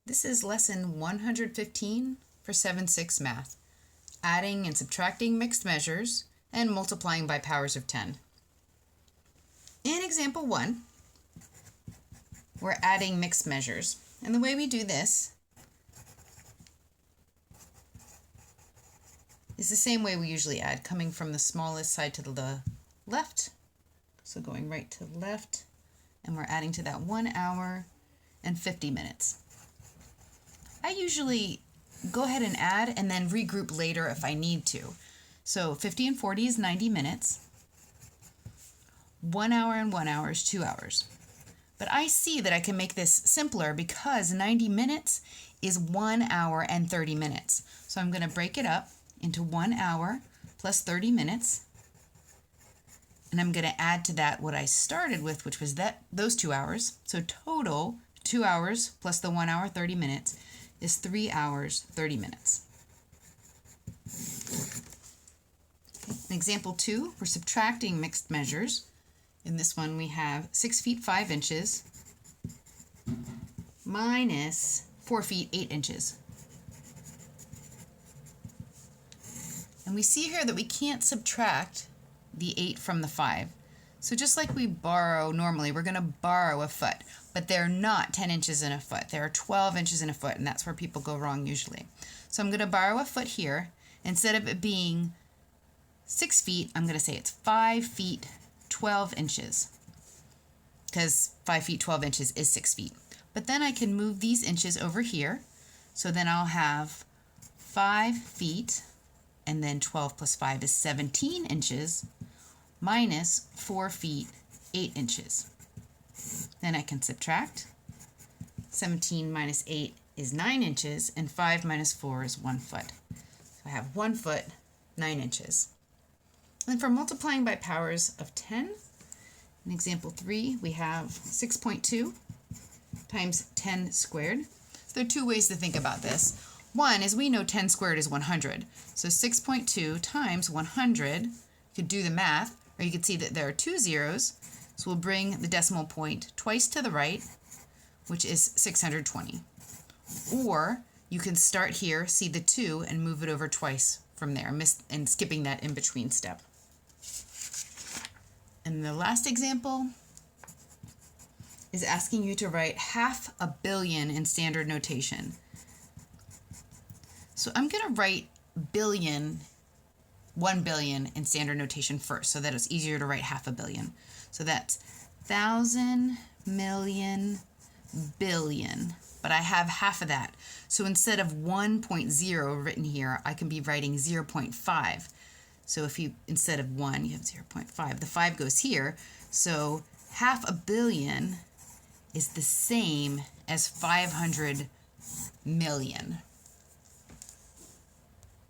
This is lesson 115 for 7-6 math, adding and subtracting mixed measures and multiplying by powers of 10. In example 1, we're adding mixed measures. And the way we do this is the same way we usually add, coming from the smallest side to the left. So going right to left, and we're adding to that 1 hour and 50 minutes. I usually go ahead and add and then regroup later if I need to. So 50 and 40 is 90 minutes. 1 hour and 1 hour is 2 hours. But I see that I can make this simpler because 90 minutes is 1 hour and 30 minutes. So I'm going to break it up into 1 hour plus 30 minutes. And I'm going to add to that what I started with, which was those 2 hours. So total 2 hours plus the 1 hour 30 minutes is 3 hours 30 minutes. In example 2, we're subtracting mixed measures. In this one we have 6 feet 5 inches minus 4 feet 8 inches. And we see here that we can't subtract the 8 from the 5. So just like we borrow normally, we're going to borrow a foot, but they're not 10 inches in a foot. There are 12 inches in a foot, and that's where people go wrong usually. So I'm going to borrow a foot here. Instead of it being 6 feet, I'm going to say it's 5 feet 12 inches, because 5 feet 12 inches is 6 feet. But then I can move these inches over here. So then I'll have 5 feet, and then 12 plus 5 is 17 inches, minus 4 feet 8 inches. Then I can subtract. 17 minus 8 is 9 inches, and 5 minus 4 is 1 foot. So I have 1 foot, 9 inches. And for multiplying by powers of 10, in example 3, we have 6.2 times 10 squared. So there are two ways to think about this. One is we know 10 squared is 100. So 6.2 times 100, you could do the math, or you could see that there are 2 zeros. So we'll bring the decimal point twice to the right, which is 620. Or you can start here, see the 2, and move it over twice from there, and skipping that in-between step. And the last example is asking you to write 500 million in standard notation. So I'm going to write billion, 1 billion in standard notation first, so that it's easier to write 500 million. So that's 1,000 million billion, but I have half of that. So instead of 1.0 written here, I can be writing 0.5. So if you, instead of 1, you have 0.5. The 5 goes here, so 500 million is the same as 500 million.